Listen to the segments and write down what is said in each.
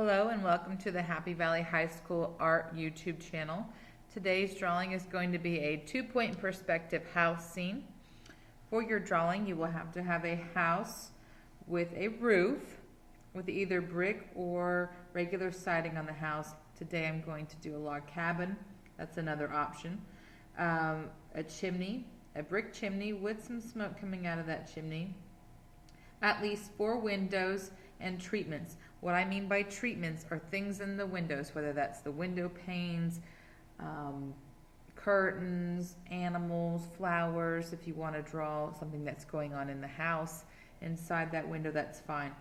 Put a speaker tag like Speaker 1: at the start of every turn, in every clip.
Speaker 1: Hello and welcome to the Happy Valley High School Art YouTube channel. Today's drawing is going to be a two-point perspective house scene. For your drawing, you will have to have a house with a roof with either brick or regular siding on the house. Today I'm going to do a log cabin. That's another option. A chimney, a brick chimney with some smoke coming out of that chimney. At least 4 windows and treatments. What I mean by treatments are things in the windows, whether that's the window panes, curtains, animals, flowers. If you want to draw something that's going on in the house inside that window, that's fine.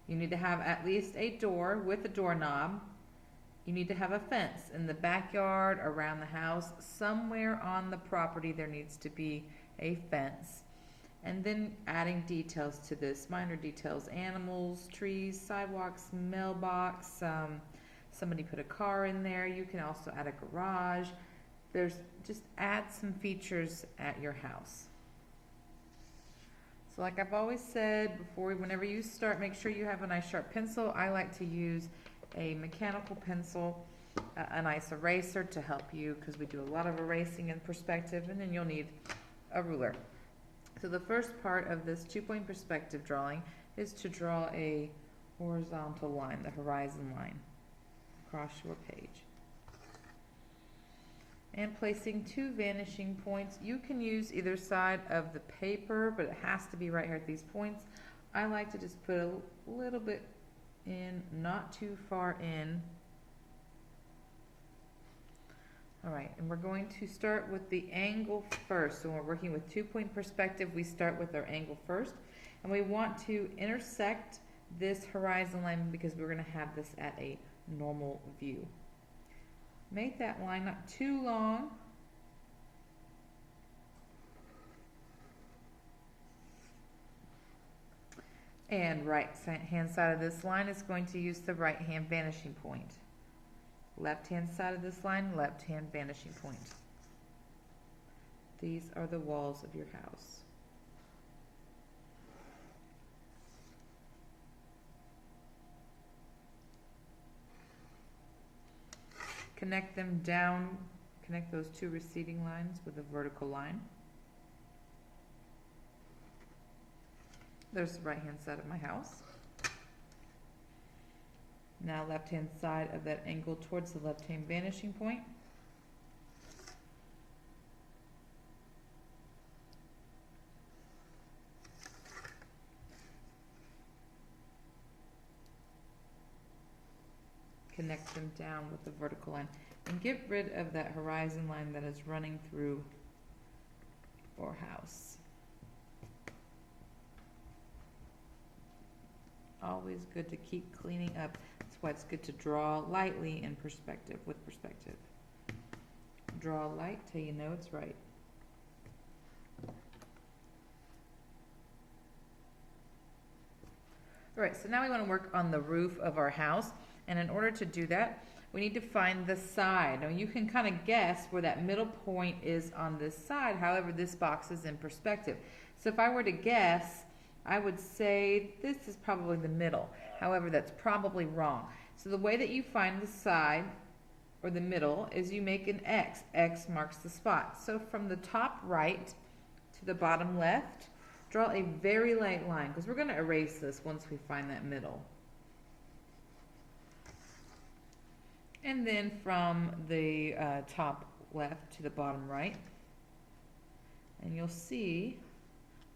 Speaker 1: You need to have at least a door with a doorknob. You need to have a fence in the backyard, around the house. Somewhere on the property there needs to be a fence. And then adding details to this, minor details, animals, trees, sidewalks, mailbox, somebody put a car in there. You can also add a garage. Just add some features at your house. So like I've always said before, whenever you start, make sure you have a nice sharp pencil. I like to use a mechanical pencil, a nice eraser to help you because we do a lot of erasing in perspective, and then you'll need a ruler. So the first part of this two-point perspective drawing is to draw a horizontal line, the horizon line, across your page. And placing 2 vanishing points. You can use either side of the paper, but it has to be right here at these points. I like to just put a little bit in, not too far in. All right, and we're going to start with the angle first. So when we're working with two-point perspective, we start with our angle first. And we want to intersect this horizon line because we're going to have this at a normal view. Make that line not too long. And right-hand side of this line is going to use the right-hand vanishing point. Left-hand side of this line, left-hand vanishing point. These are the walls of your house. Connect them down, connect those 2 receding lines with a vertical line. There's the right-hand side of my house. Now left-hand side of that angle towards the left-hand vanishing point. Connect them down with the vertical line. And get rid of that horizon line that is running through your house. Always good to keep cleaning up. That's why it's good to draw lightly in perspective, with perspective. Draw light till you know it's right. All right, so now we want to work on the roof of our house. And in order to do that, we need to find the side. Now you can kind of guess where that middle point is on this side. However, this box is in perspective. So if I were to guess, I would say this is probably the middle. However, that's probably wrong. So the way that you find the side or the middle is you make an X. X marks the spot. So from the top right to the bottom left, draw a very light line because we're going to erase this once we find that middle. And then from the top left to the bottom right, and you'll see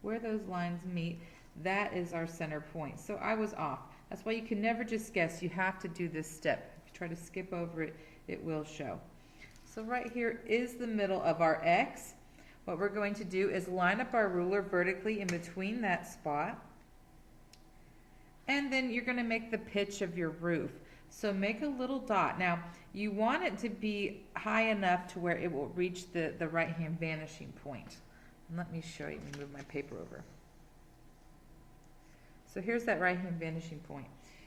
Speaker 1: where those lines meet. That is our center point. So I was off. That's why you can never just guess. You have to do this step. If you try to skip over it, it will show. So right here is the middle of our X. What we're going to do is line up our ruler vertically in between that spot. And then you're going to make the pitch of your roof. So make a little dot. Now, you want it to be high enough to where it will reach the right-hand vanishing point. And let me show you. Let me move my paper over. So here's that right-hand vanishing point.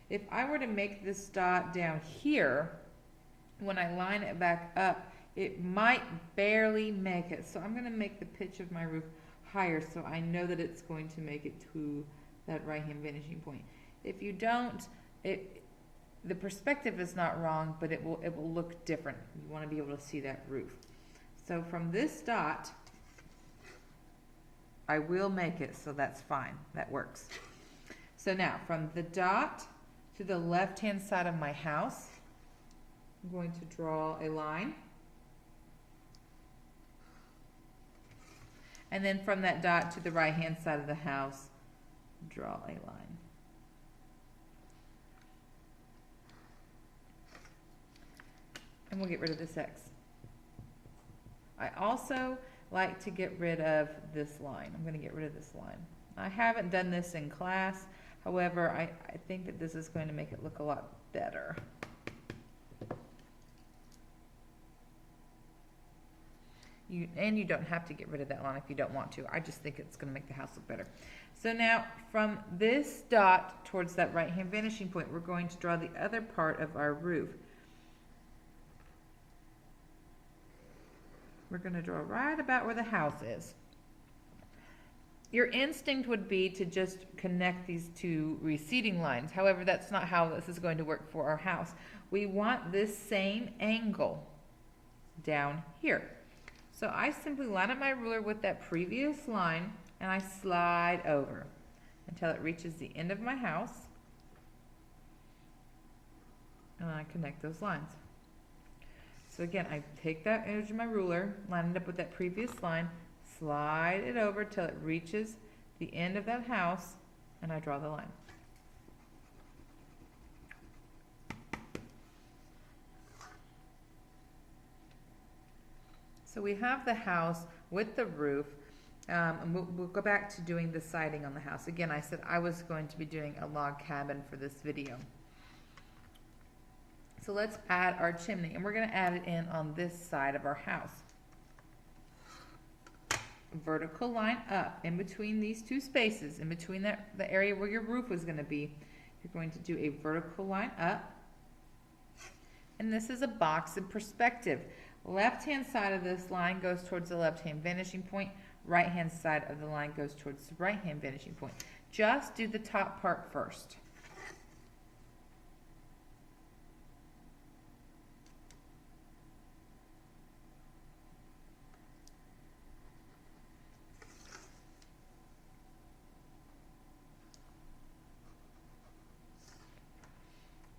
Speaker 1: If I were to make this dot down here, when I line it back up, it might barely make it. So I'm going to make the pitch of my roof higher so I know that it's going to make it to that right-hand vanishing point. If you don't, the perspective is not wrong, but it will look different. You want to be able to see that roof. So from this dot, I will make it, so that's fine. That works. So now from the dot to the left-hand side of my house, I'm going to draw a line. And then from that dot to the right-hand side of the house, draw a line. And we'll get rid of this X. I also like to get rid of this line. I'm going to get rid of this line. I haven't done this in class. However, I think that this is going to make it look a lot better. You don't have to get rid of that line if you don't want to. I just think it's going to make the house look better. So now from this dot towards that right-hand vanishing point, we're going to draw the other part of our roof. We're going to draw right about where the house is. Your instinct would be to just connect these two receding lines. However, that's not how this is going to work for our house. We want this same angle down here. So I simply line up my ruler with that previous line and I slide over until it reaches the end of my house. And I connect those lines. So again, I take that edge of my ruler, line it up with that previous line, slide it over till it reaches the end of that house, and I draw the line. So we have the house with the roof, and we'll go back to doing the siding on the house. Again, I said I was going to be doing a log cabin for this video. So let's add our chimney, and we're going to add it in on this side of our house. Vertical line up in between these two spaces, in between the area where your roof is going to be. You're going to do a vertical line up. And this is a box in perspective. Left-hand side of this line goes towards the left-hand vanishing point. Right-hand side of the line goes towards the right-hand vanishing point. Just do the top part first.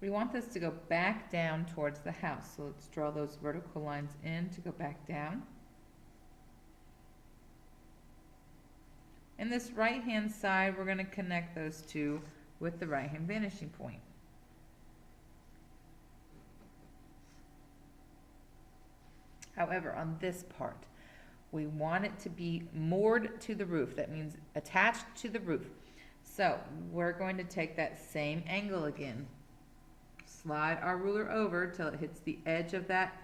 Speaker 1: We want this to go back down towards the house. So let's draw those vertical lines in to go back down. And this right-hand side, we're going to connect those two with the right-hand vanishing point. However, on this part, we want it to be moored to the roof. That means attached to the roof. So we're going to take that same angle again. Slide our ruler over till it hits the edge of that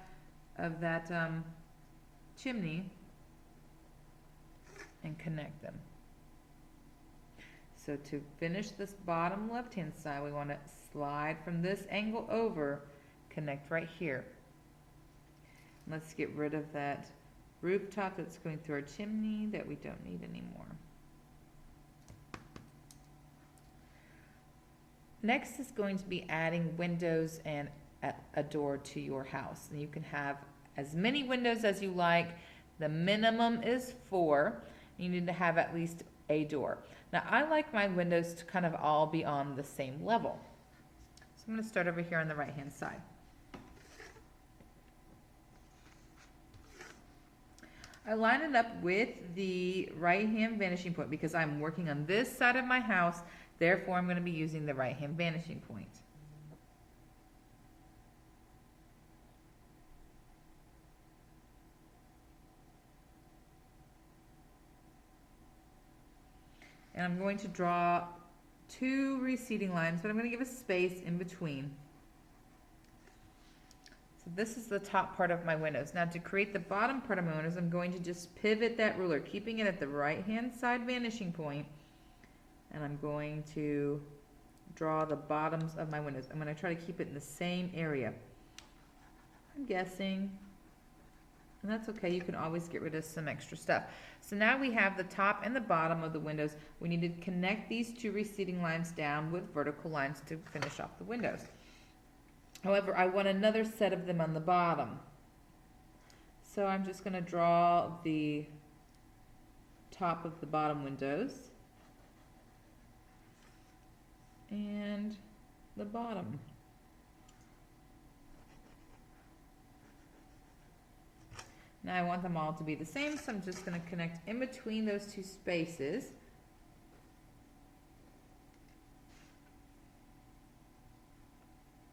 Speaker 1: chimney and connect them. So to finish this bottom left-hand side, we want to slide from this angle over, connect right here. Let's get rid of that rooftop that's going through our chimney that we don't need anymore. Next is going to be adding windows and a door to your house. And you can have as many windows as you like. The minimum is 4. You need to have at least a door. Now I like my windows to kind of all be on the same level. So I'm going to start over here on the right hand side. I line it up with the right hand vanishing point because I'm working on this side of my house. Therefore, I'm going to be using the right-hand vanishing point. And I'm going to draw 2 receding lines, but I'm going to give a space in between. So this is the top part of my windows. Now to create the bottom part of my windows, I'm going to just pivot that ruler, keeping it at the right-hand side vanishing point. And I'm going to draw the bottoms of my windows. I'm going to try to keep it in the same area. I'm guessing, and that's okay. You can always get rid of some extra stuff. So now we have the top and the bottom of the windows. We need to connect these 2 receding lines down with vertical lines to finish off the windows. However, I want another set of them on the bottom. So I'm just going to draw the top of the bottom windows and the bottom. Now I want them all to be the same, so I'm just going to connect in between those two spaces.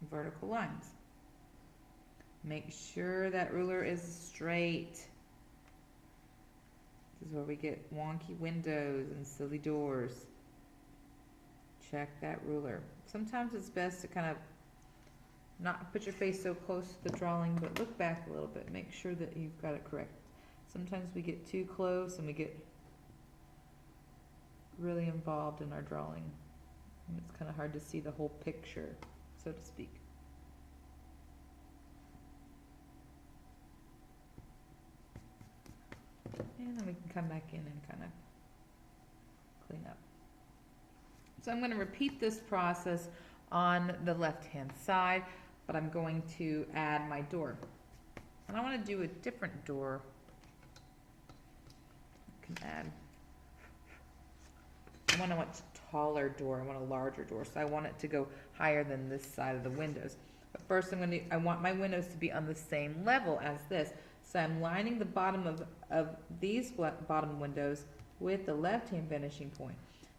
Speaker 1: Vertical lines. Make sure that ruler is straight. This is where we get wonky windows and silly doors. Check that ruler. Sometimes it's best to kind of not put your face so close to the drawing, but look back a little bit. Make sure that you've got it correct. Sometimes we get too close and we get really involved in our drawing. And it's kind of hard to see the whole picture, so to speak. And then we can come back in and kind of clean up. So I'm going to repeat this process on the left-hand side, but I'm going to add my door. And I want to do a different door. I can add, I want a much taller door. I want a larger door, so I want it to go higher than this side of the windows. But first I want my windows to be on the same level as this. So I'm lining the bottom of these bottom windows with the left-hand vanishing point.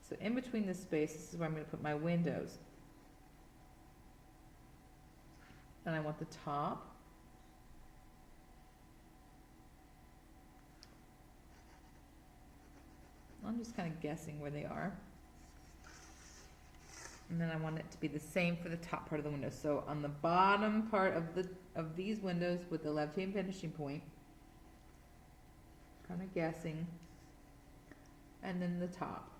Speaker 1: So in between this space, this is where I'm going to put my windows. And I want the top. I'm just kind of guessing where they are. And then I want it to be the same for the top part of the window. So on the bottom part of these windows with the left-hand finishing point, kind of guessing, and then the top.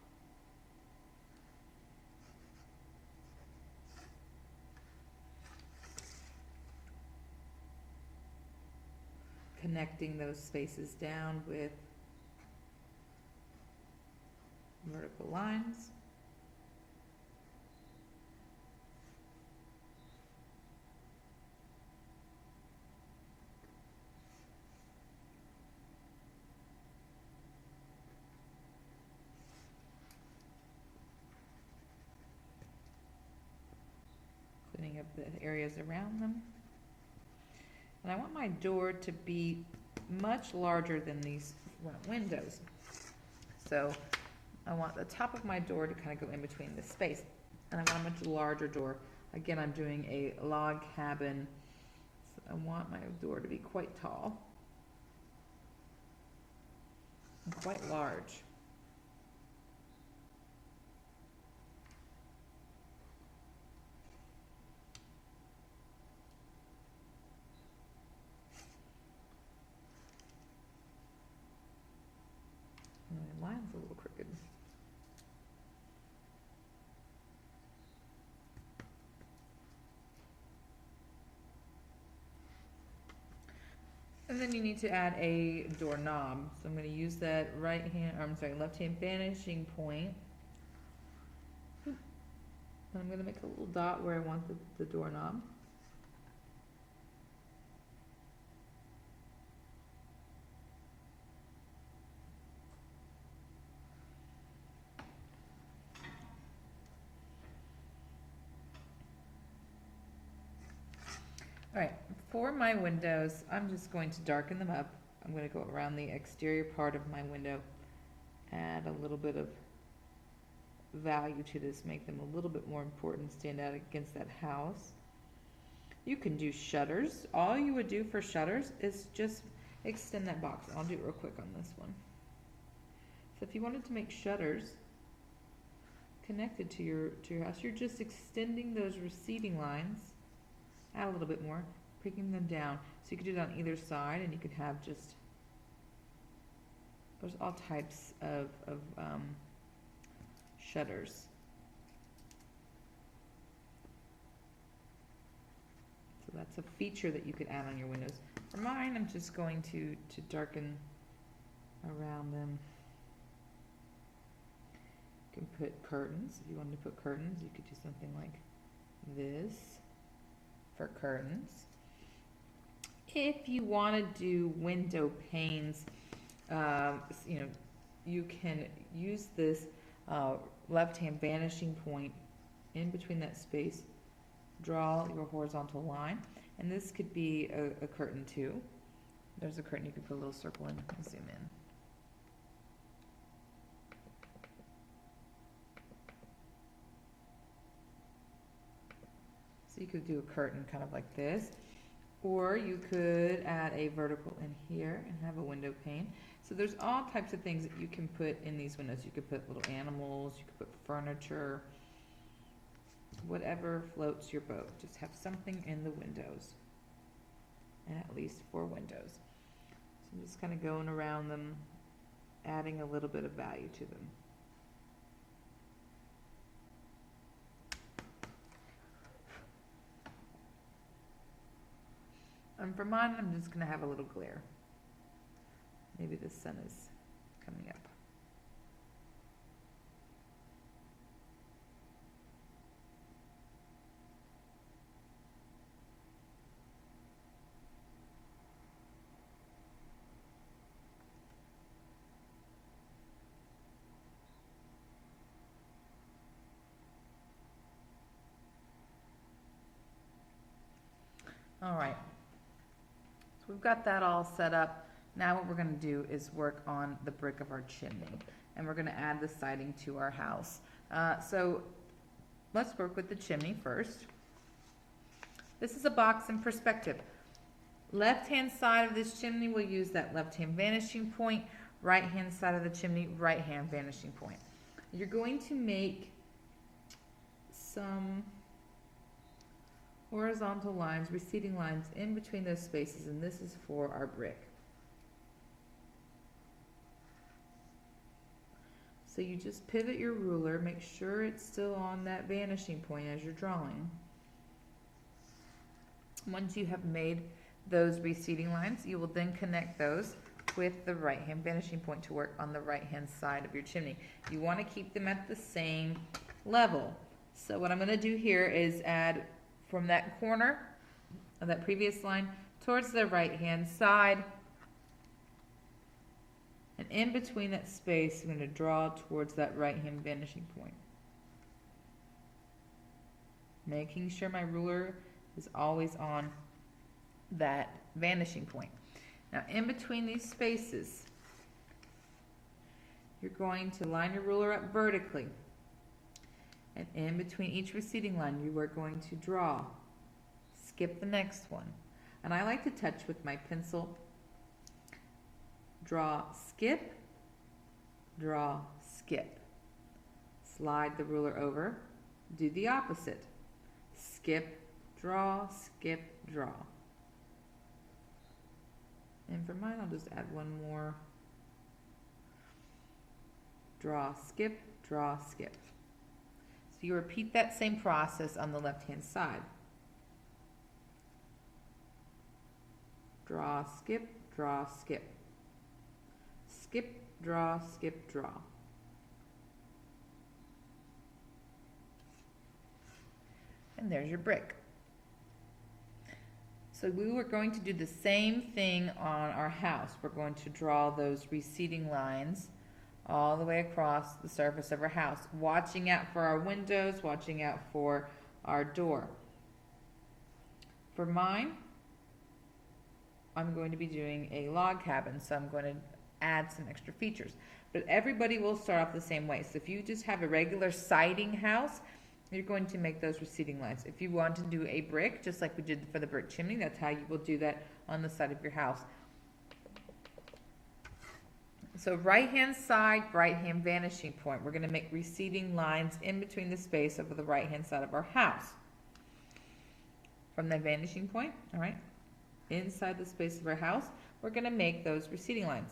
Speaker 1: Connecting those spaces down with vertical lines. Cleaning up the areas around them. And I want my door to be much larger than these front windows. So I want the top of my door to kind of go in between this space. And I want a much larger door. Again, I'm doing a log cabin, so I want my door to be quite tall and quite large. My line's a little crooked. And then you need to add a doorknob. So I'm going to use that left-hand vanishing point. And I'm going to make a little dot where I want the doorknob. All right, for my windows, I'm just going to darken them up. I'm going to go around the exterior part of my window, add a little bit of value to this, make them a little bit more important, stand out against that house. You can do shutters. All you would do for shutters is just extend that box. I'll do it real quick on this one. So if you wanted to make shutters connected to your house, you're just extending those receding lines. Add a little bit more, bringing them down. So you could do that on either side, and you could have just, there's all types of shutters. So that's a feature that you could add on your windows. For mine, I'm just going to darken around them. You can put curtains. If you wanted to put curtains, you could do something like this. for curtains. If you want to do window panes, you know, you can use this left-hand vanishing point in between that space. Draw your horizontal line, and this could be a curtain too. There's a curtain you could put a little circle in. Let me zoom in. So you could do a curtain kind of like this, or you could add a vertical in here and have a window pane. So there's all types of things that you can put in these windows. You could put little animals, you could put furniture, whatever floats your boat. Just have something in the windows, and at least 4 windows. So I'm just kind of going around them, adding a little bit of value to them. And for mine, I'm just going to have a little glare. Maybe the sun is coming up. All right. We've got that all set up. Now what we're going to do is work on the brick of our chimney, and we're going to add the siding to our house. So let's work with the chimney first. This is a box in perspective. Left-hand side of this chimney, we'll use that left-hand vanishing point. Right-hand side of the chimney, right-hand vanishing point. You're going to make some horizontal lines, receding lines in between those spaces, and this is for our brick. So you just pivot your ruler, make sure it's still on that vanishing point as you're drawing. Once you have made those receding lines, you will then connect those with the right-hand vanishing point to work on the right-hand side of your chimney. You want to keep them at the same level. So what I'm going to do here is add from that corner of that previous line towards the right-hand side, and in between that space, I'm going to draw towards that right-hand vanishing point, making sure my ruler is always on that vanishing point. Now, in between these spaces, you're going to line your ruler up vertically. And in between each receding line, you are going to draw. Skip the next one. And I like to touch with my pencil. Draw, skip, draw, skip. Slide the ruler over. Do the opposite. Skip, draw, skip, draw. And for mine, I'll just add one more. Draw, skip, draw, skip. So you repeat that same process on the left-hand side. Draw, skip, draw, skip. Skip, draw, skip, draw. And there's your brick. So we were going to do the same thing on our house. We're going to draw those receding lines all the way across the surface of our house, watching out for our windows, watching out for our door. For mine, I'm going to be doing a log cabin, so I'm going to add some extra features. But everybody will start off the same way. So if you just have a regular siding house, you're going to make those receding lines. If you want to do a brick, just like we did for the brick chimney, that's how you will do that on the side of your house. So right-hand side, right-hand vanishing point. We're going to make receding lines in between the space over the right-hand side of our house. From that vanishing point, all right, inside the space of our house, we're going to make those receding lines.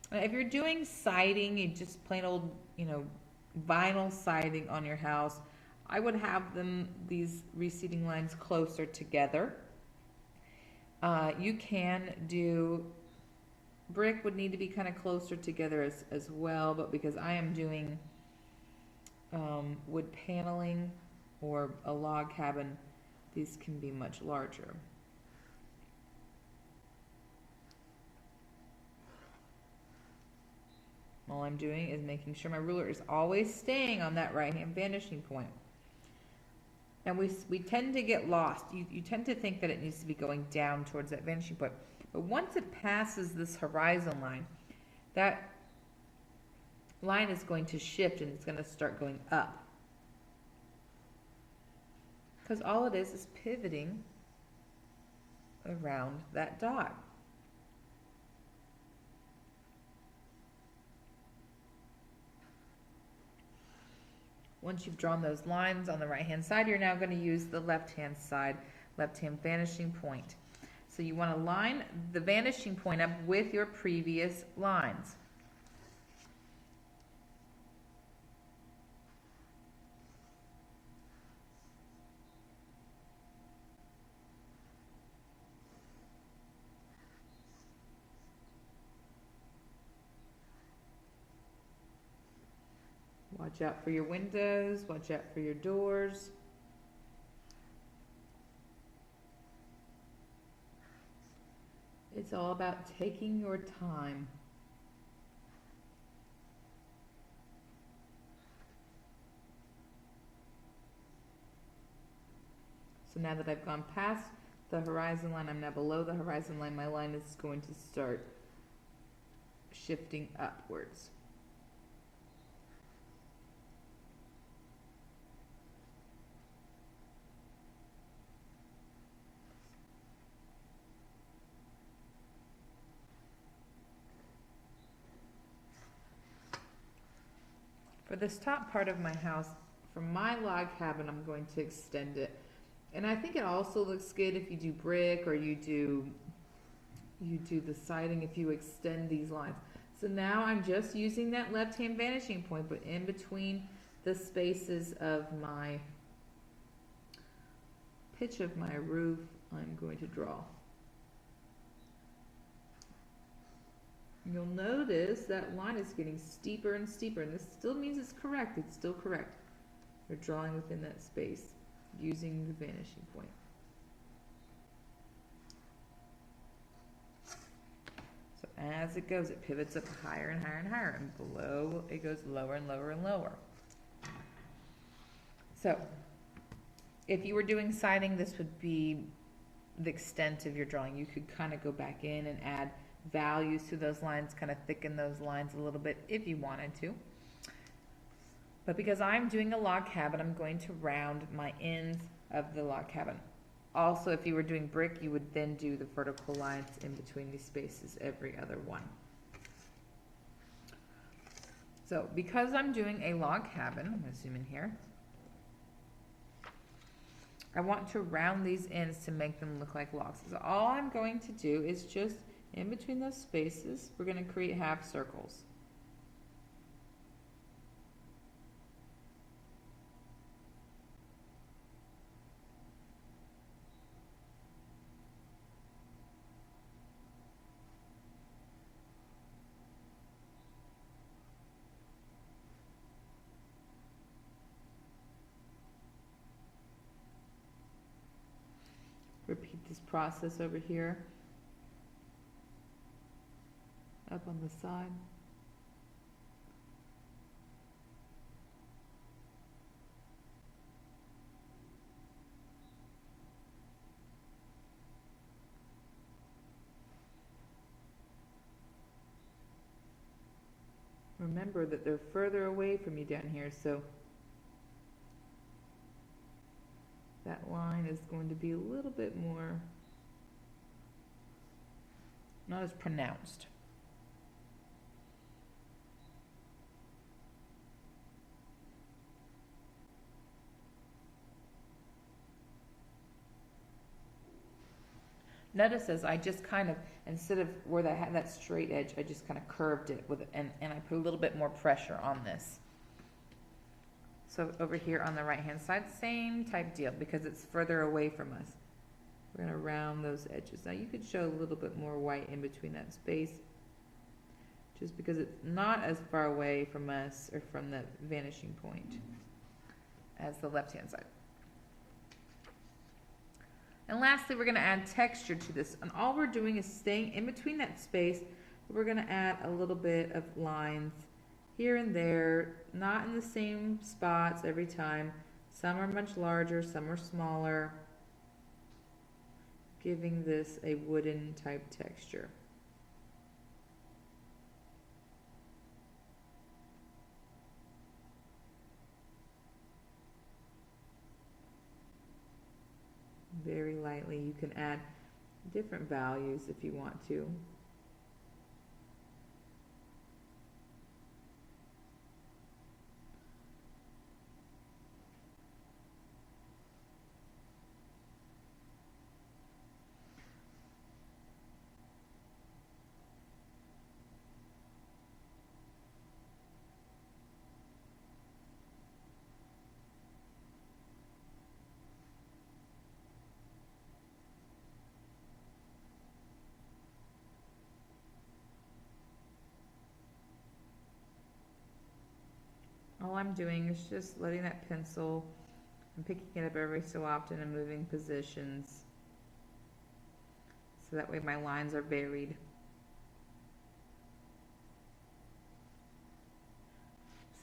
Speaker 1: Now, if you're doing siding, you just plain old, vinyl siding on your house, I would have these receding lines closer together. You can do brick, would need to be kind of closer together as well, but because I am doing wood paneling or a log cabin, these can be much larger. All I'm doing is making sure my ruler is always staying on that right-hand vanishing point. And we tend to get lost. You tend to think that it needs to be going down towards that vanishing point. But once it passes this horizon line, that line is going to shift and it's going to start going up. Because all it is pivoting around that dot. Once you've drawn those lines on the right-hand side, you're now going to use the left-hand side, left-hand vanishing point. So you want to line the vanishing point up with your previous lines. Watch out for your windows, watch out for your doors. It's all about taking your time. So now that I've gone past the horizon line, I'm now below the horizon line, my line is going to start shifting upwards. For this top part of my house, from my log cabin, I'm going to extend it. And I think it also looks good if you do brick or you do the siding if you extend these lines. So now I'm just using that left-hand vanishing point, but in between the spaces of my pitch of my roof, I'm going to draw. You'll notice that line is getting steeper and steeper, and this still means it's correct. It's still correct. You're drawing within that space using the vanishing point. So as it goes, it pivots up higher and higher and higher, and below it goes lower and lower and lower. So if you were doing siding, this would be the extent of your drawing. You could kind of go back in and add values to those lines, kind of thicken those lines a little bit if you wanted to. But because I'm doing a log cabin, I'm going to round my ends of the log cabin. Also, if you were doing brick, you would then do the vertical lines in between these spaces every other one. So because I'm doing a log cabin, I'm going to zoom in here. I want to round these ends to make them look like logs. So all I'm going to do is just in between those spaces, we're going to create half circles. Repeat this process over here. Up on the side. Remember that they're further away from you down here, so that line is going to be a little bit more, not as pronounced. Notice as I just kind of, instead of where that had that straight edge, I just kind of curved it with, and I put a little bit more pressure on this. So over here on the right hand side, same type deal, because it's further away from us. We're going to round those edges. Now you could show a little bit more white in between that space, just because it's not as far away from us or from the vanishing point as the left hand side. And lastly, we're going to add texture to this. And all we're doing is staying in between that space. We're going to add a little bit of lines here and there, not in the same spots every time. Some are much larger, some are smaller, giving this a wooden type texture. Very lightly. You can add different values if you want to. All I'm doing is just letting that pencil and picking it up every so often and moving positions, so that way my lines are varied.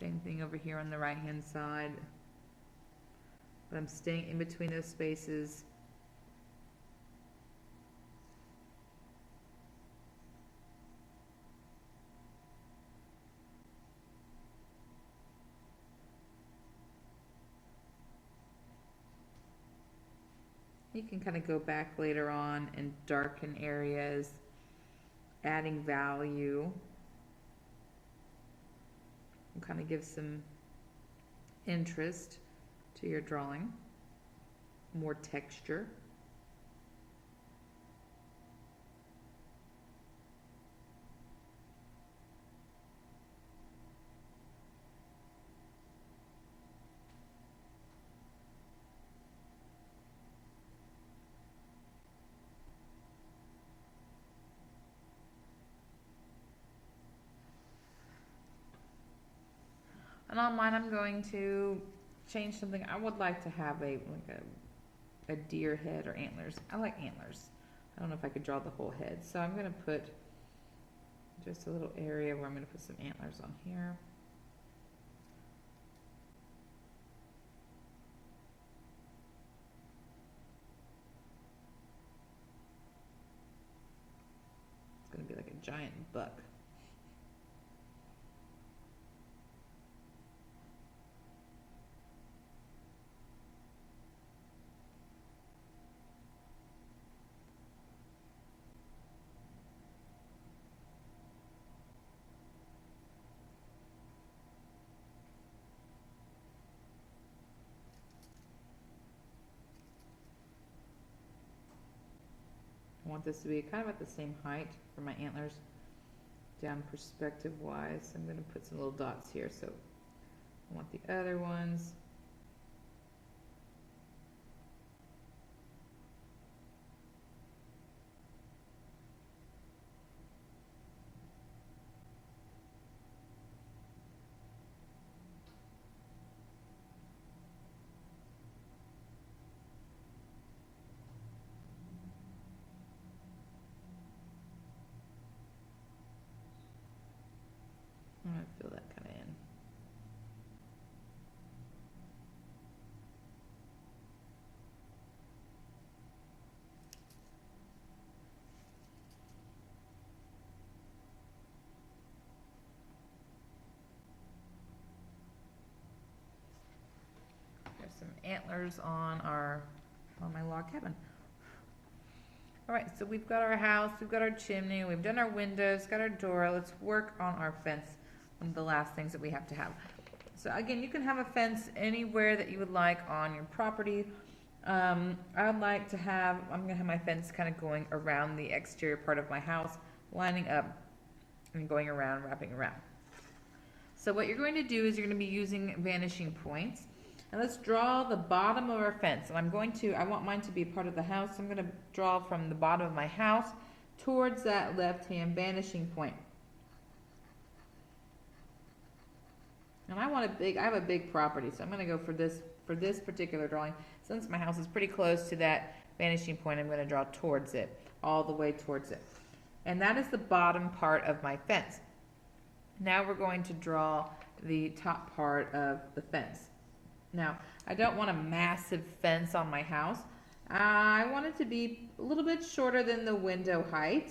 Speaker 1: Same thing over here on the right hand side, but I'm staying in between those spaces. You can kind of go back later on and darken areas, adding value. And kind of give some interest to your drawing, more texture. And on mine, I'm going to change something. I would like to have a deer head or antlers. I like antlers. I don't know if I could draw the whole head. So I'm going to put just a little area where I'm going to put some antlers on here. It's going to be like a giant buck. I want this to be kind of at the same height for my antlers, down perspective wise. I'm going to put some little dots here, so I want the other ones. I'm going to fill that kind of in. There's some antlers on my log cabin. All right, so we've got our house, we've got our chimney, we've done our windows, got our door. Let's work on our fence. One of the last things that we have to have. So again, you can have a fence anywhere that you would like on your property. I'd like to have, I'm gonna have my fence kind of going around the exterior part of my house, lining up and going around, wrapping around. So what you're going to do is you're going to be using vanishing points. And let's draw the bottom of our fence. And I want mine to be part of the house. So I'm going to draw from the bottom of my house towards that left-hand vanishing point. And I have a big property, so I'm going to go for this for this particular drawing, since my house is pretty close to that vanishing point, I'm going to draw towards it, all the way towards it. And that is the bottom part of my fence. Now we're going to draw the top part of the fence. Now, I don't want a massive fence on my house. I want it to be a little bit shorter than the window height,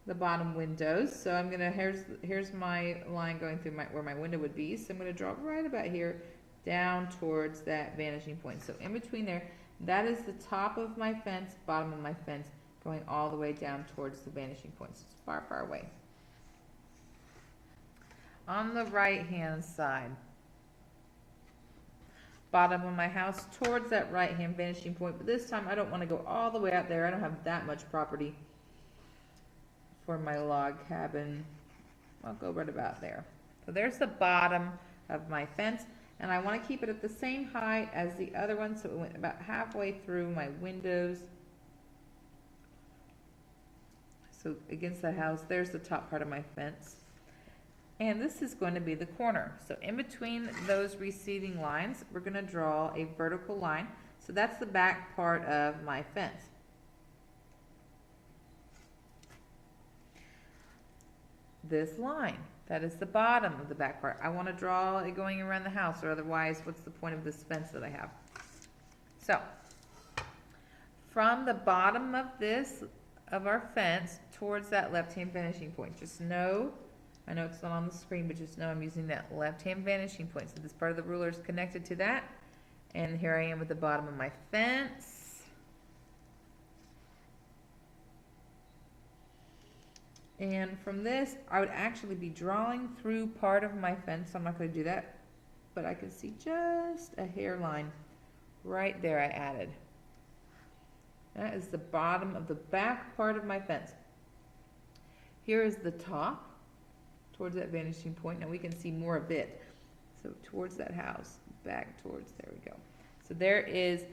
Speaker 1: the bottom windows. So I'm gonna, here's my line going through where my window would be. So I'm gonna draw right about here, down towards that vanishing point. So in between there, that is the top of my fence, bottom of my fence, going all the way down towards the vanishing point. So it's far, far away. On the right-hand side, bottom of my house towards that right-hand vanishing point, but this time I don't want to go all the way out there. I don't have that much property for my log cabin. I'll go right about there. So there's the bottom of my fence, and I want to keep it at the same height as the other one, so it went about halfway through my windows. So against the house, there's the top part of my fence. And this is going to be the corner. So in between those receding lines, we're going to draw a vertical line. So that's the back part of my fence. This line, that is the bottom of the back part. I want to draw it going around the house, or otherwise, what's the point of this fence that I have? So, from the bottom of our fence towards that left-hand vanishing point, just know, I know it's not on the screen, but just know I'm using that left-hand vanishing point. So this part of the ruler is connected to that. And here I am at the bottom of my fence. And from this, I would actually be drawing through part of my fence. So I'm not going to do that, but I can see just a hairline right there I added. That is the bottom of the back part of my fence. Here is the top, towards that vanishing point. Now we can see more of it. So towards that house, back towards, there we go. So there is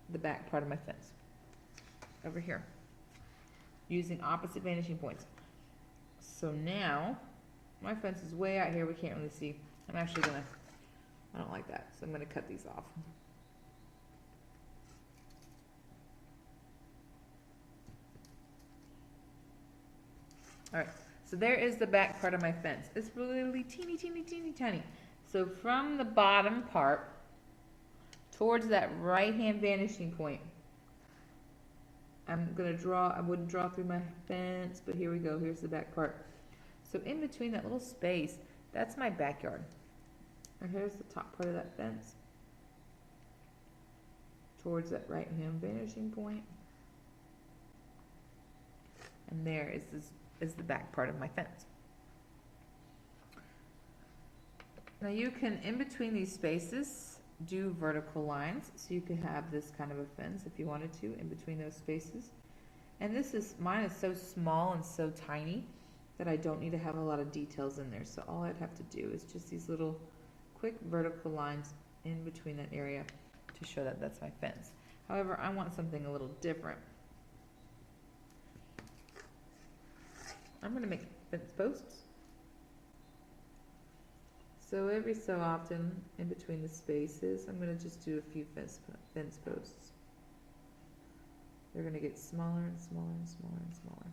Speaker 1: the back part of my fence. Over here. Using opposite vanishing points. So now, my fence is way out here, we can't really see. I'm actually gonna, I don't like that, so I'm gonna cut these off. Alright. So there is the back part of my fence. It's really teeny, teeny, teeny, tiny. So from the bottom part towards that right-hand vanishing point, I'm going to draw, I wouldn't draw through my fence, but here we go. Here's the back part. So in between that little space, that's my backyard. And here's the top part of that fence towards that right-hand vanishing point. And there is the back part of my fence. Now you can, in between these spaces, do vertical lines. So you can have this kind of a fence if you wanted to, in between those spaces. And mine is so small and so tiny that I don't need to have a lot of details in there. So all I'd have to do is just these little quick vertical lines in between that area to show that that's my fence. However, I want something a little different. I'm going to make fence posts. So every so often, in between the spaces, I'm going to just do a few fence posts. They're going to get smaller and smaller and smaller and smaller.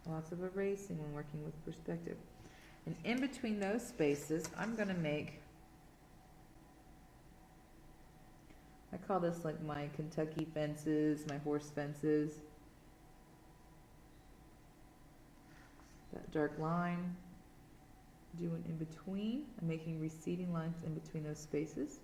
Speaker 1: Lots of erasing when working with perspective. And in between those spaces, I'm going to make, I call this like my Kentucky fences, my horse fences. That dark line, doing in between. I'm making receding lines in between those spaces.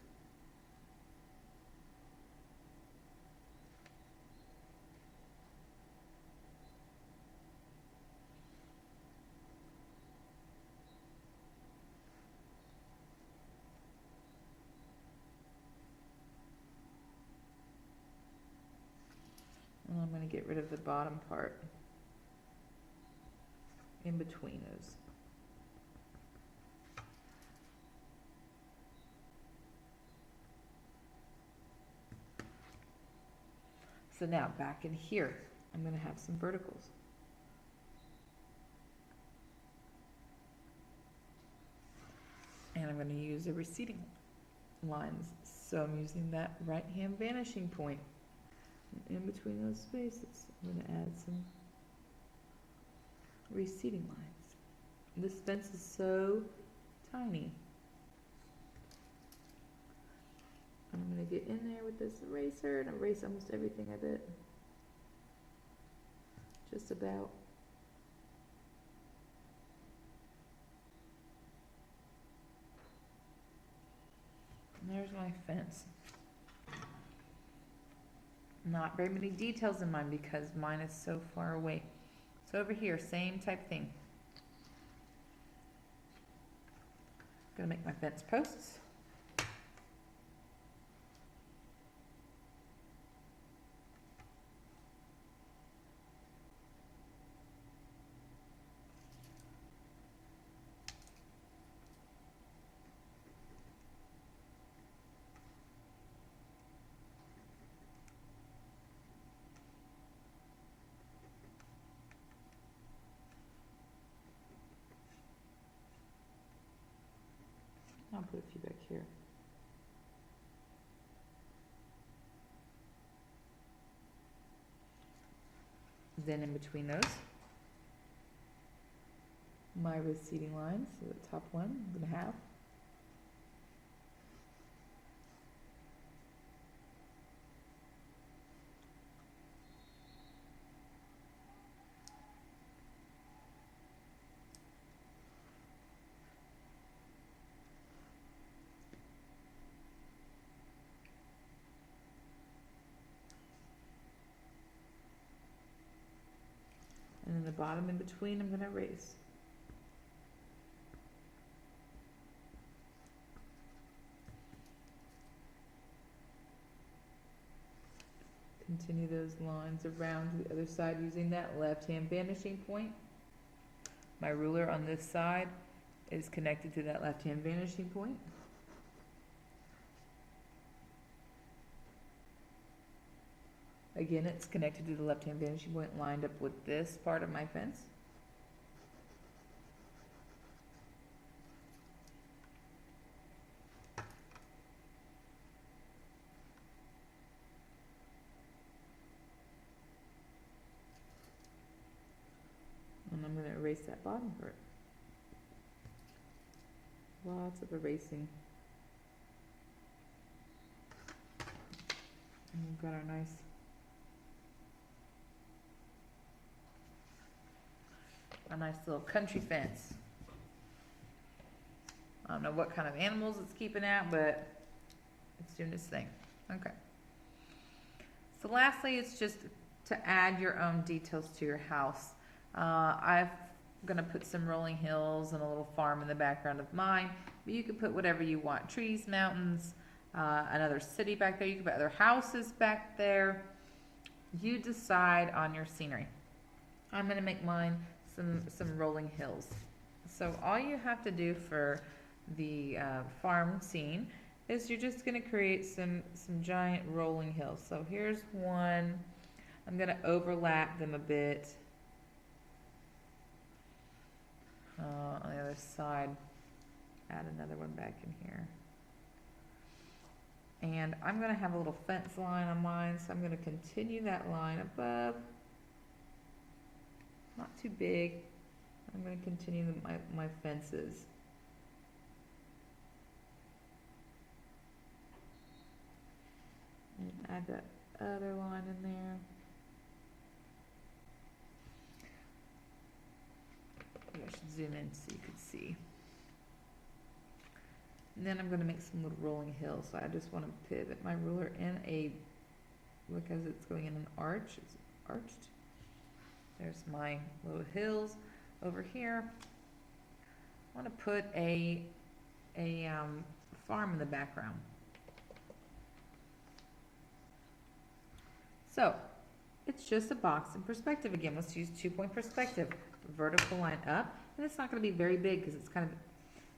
Speaker 1: And I'm going to get rid of the bottom part in between those. So now back in here, I'm going to have some verticals. going to use a receding lines. So I'm using that right-hand vanishing point. In between those spaces, I'm going to add some receding lines. This fence is so tiny. I'm going to get in there with this eraser and erase almost everything, I bet. Just about. And there's my fence. Not very many details in mine because mine is so far away. So over here, same type thing. Gonna make my fence posts. I'll put a few back here. Then in between those, my receding lines, so the top one I'm going to have. And then the bottom in between I'm going to erase. Continue those lines around to the other side using that left-hand vanishing point. My ruler on this side is connected to that left-hand vanishing point. Again, it's connected to the left-hand vanishing point lined up with this part of my fence. And I'm going to erase that bottom part. Lots of erasing. And we've got our nice little country fence. I don't know what kind of animals it's keeping out, but it's doing its thing. Okay. So lastly, it's just to add your own details to your house. I'm going to put some rolling hills and a little farm in the background of mine, but you can put whatever you want. Trees, mountains, another city back there. You can put other houses back there. You decide on your scenery. I'm going to make mine some rolling hills. So all you have to do for the farm scene is you're just going to create some giant rolling hills. So here's one. I'm going to overlap them a bit. On the other side, add another one back in here. And I'm going to have a little fence line on mine, so I'm going to continue that line above. Not too big. I'm going to continue my fences. And add that other line in there. Maybe I should zoom in so you can see. And then I'm going to make some little rolling hills. So I just want to pivot my ruler in a, because it's going in an arch. It's arched. There's my little hills over here. I want to put a farm in the background. So it's just a box in perspective again. Let's use 2-point perspective. Vertical line up, and it's not going to be very big because it's kind of,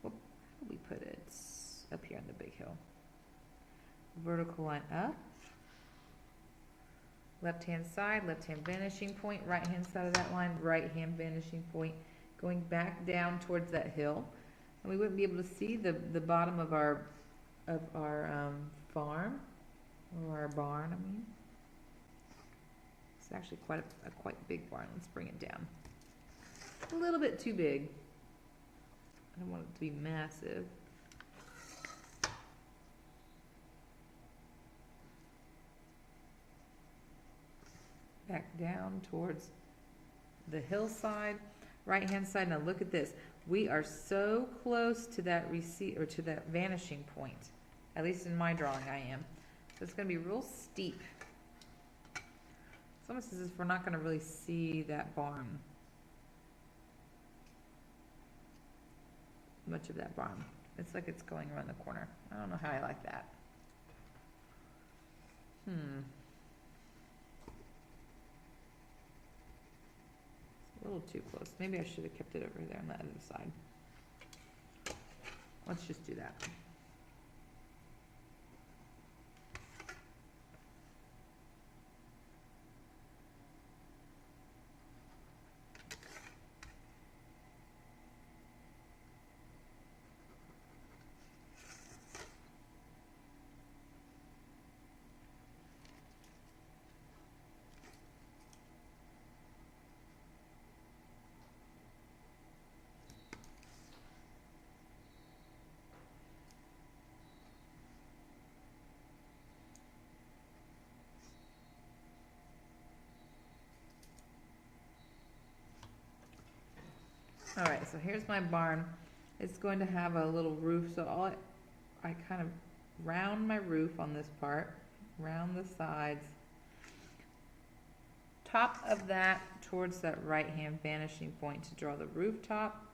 Speaker 1: well, how do we put it? It's up here on the big hill. Vertical line up. Left-hand side, left-hand vanishing point, right-hand side of that line, right-hand vanishing point, going back down towards that hill. And we wouldn't be able to see the bottom of our farm, or our barn, I mean. It's actually quite a quite big barn. Let's bring it down. A little bit too big. I don't want it to be massive. Back down towards the hillside, right hand side. Now look at this. We are so close to that to that vanishing point. At least in my drawing I am. So it's going to be real steep. It's almost as if we're not going to really see that barn. Much of that barn. It's like it's going around the corner. I don't know how I like that. It's a little too close. Maybe I should have kept it over there on the other side. Let's just do that. All right, so here's my barn. It's going to have a little roof, so I kind of round my roof on this part, round the sides. Top of that towards that right-hand vanishing point to draw the rooftop.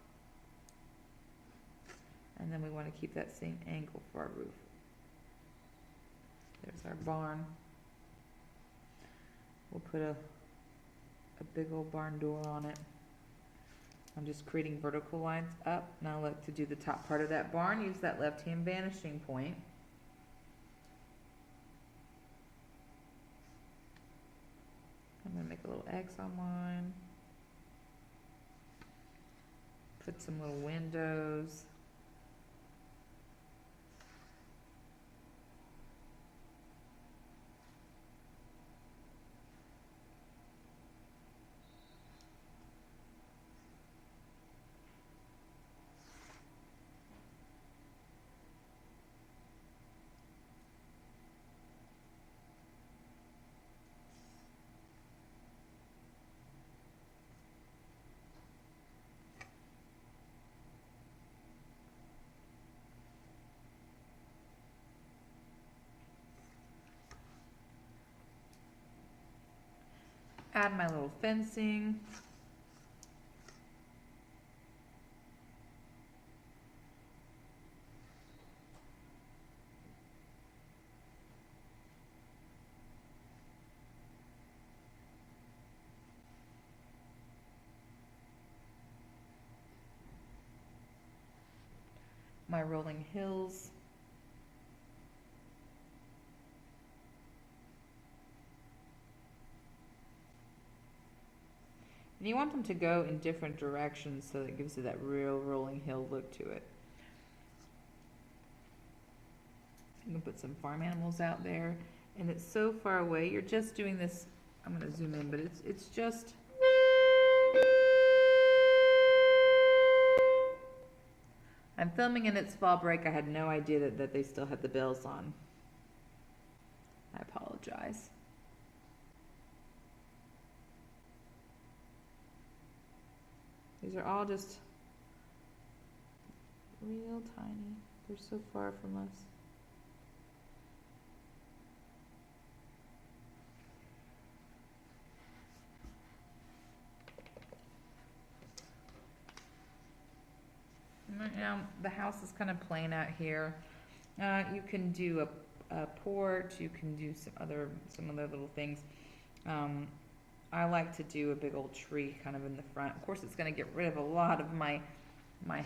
Speaker 1: And then we want to keep that same angle for our roof. There's our barn. We'll put a big old barn door on it. I'm just creating vertical lines up. Now look, to do the top part of that barn, use that left-hand vanishing point. I'm going to make a little X on mine. Put some little windows. Add my little fencing. My rolling hills. And you want them to go in different directions so that it gives you that real rolling hill look to it. I'm going to put some farm animals out there. And it's so far away. You're just doing this. I'm going to zoom in, but it's just. I'm filming in its fall break. I had no idea that they still had the bells on. I apologize. These are all just real tiny. They're so far from us. Right now, the house is kind of plain out here. You can do a porch. You can do some other little things. I like to do a big old tree kind of in the front. Of course, it's going to get rid of a lot of my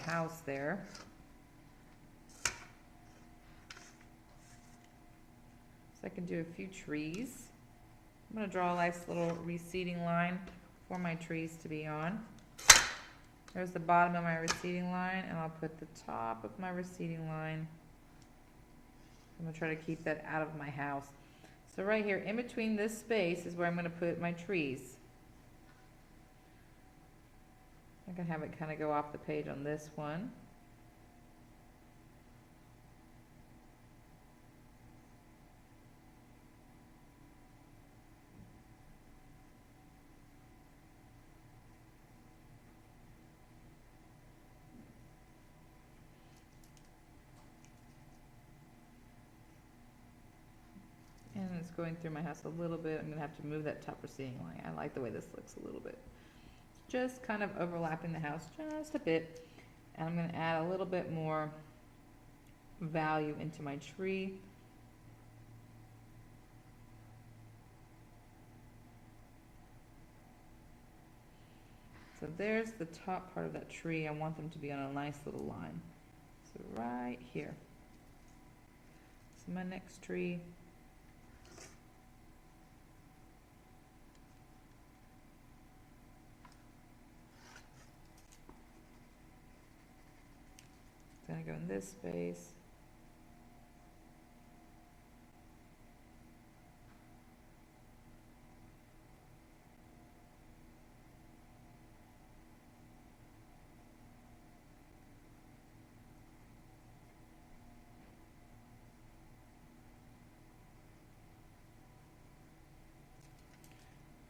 Speaker 1: house there. So I can do a few trees. I'm going to draw a nice little receding line for my trees to be on. There's the bottom of my receding line, and I'll put the top of my receding line. I'm gonna try to keep that out of my house. So right here, in between this space is where I'm gonna put my trees. I can have it kind of go off the page on this one. And it's going through my house a little bit. I'm gonna have to move that top receding line. I like the way this looks a little bit. Just kind of overlapping the house just a bit. And I'm gonna add a little bit more value into my tree. So there's the top part of that tree. I want them to be on a nice little line. So right here. So my next tree. It's gonna go in this space.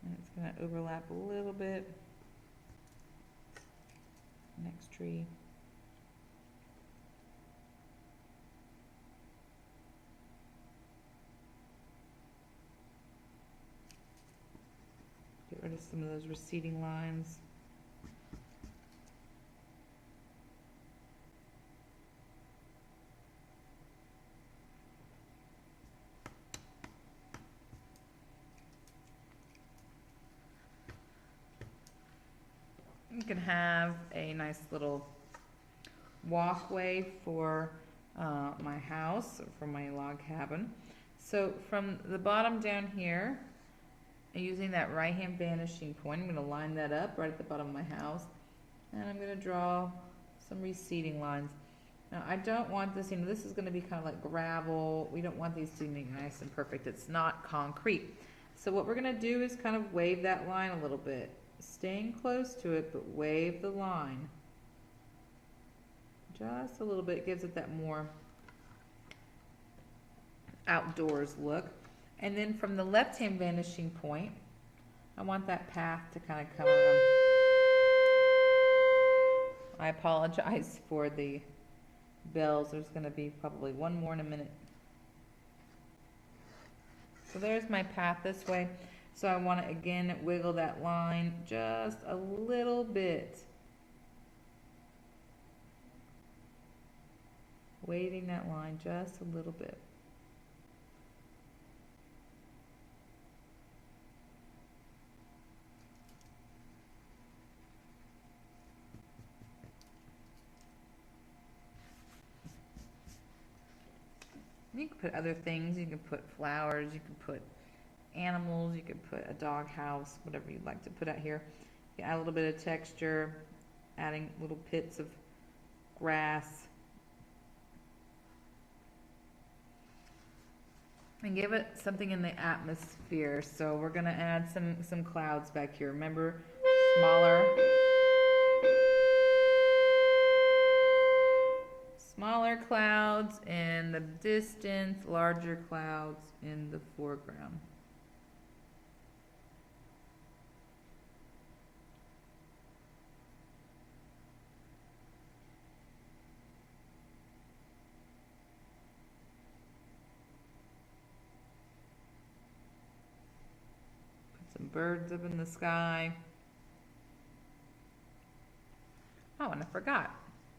Speaker 1: And it's going to overlap a little bit. Next tree. Get rid of some of those receding lines. You can have a nice little walkway for my house, or for my log cabin. So from the bottom down here, using that right hand vanishing point, I'm going to line that up right at the bottom of my house, and I'm going to draw some receding lines. Now I don't want this, this is going to be kind of like gravel. We don't want these to be nice and perfect. It's not concrete. So what we're going to do is kind of wave that line a little bit, staying close to it, but wave the line just a little bit. It gives it that more outdoors look. And then from the left hand vanishing point, I want that path to kind of come around. I apologize for the bells. There's going to be probably one more in a minute. So there's my path this way. So I want to again wiggle that line just a little bit. Waving that line just a little bit. You can put other things. You can put flowers. You can put animals. You can put a dog house, whatever you'd like to put out here. You add a little bit of texture, adding little pits of grass. And give it something in the atmosphere. So we're going to add some clouds back here. Remember, smaller clouds in the distance, larger clouds in the foreground. Put some birds up in the sky. Oh, and I forgot.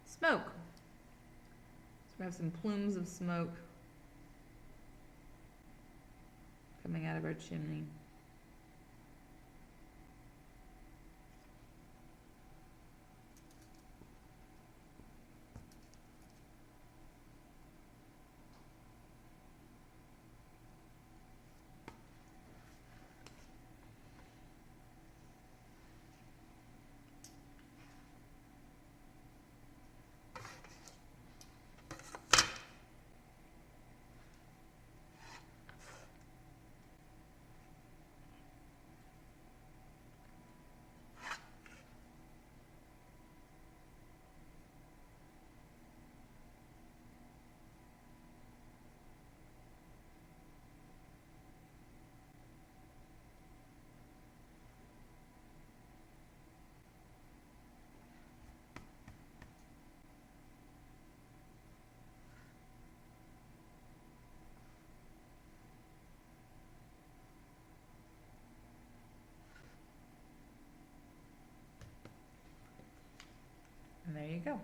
Speaker 1: Smoke. We have some plumes of smoke coming out of our chimney. And there you go.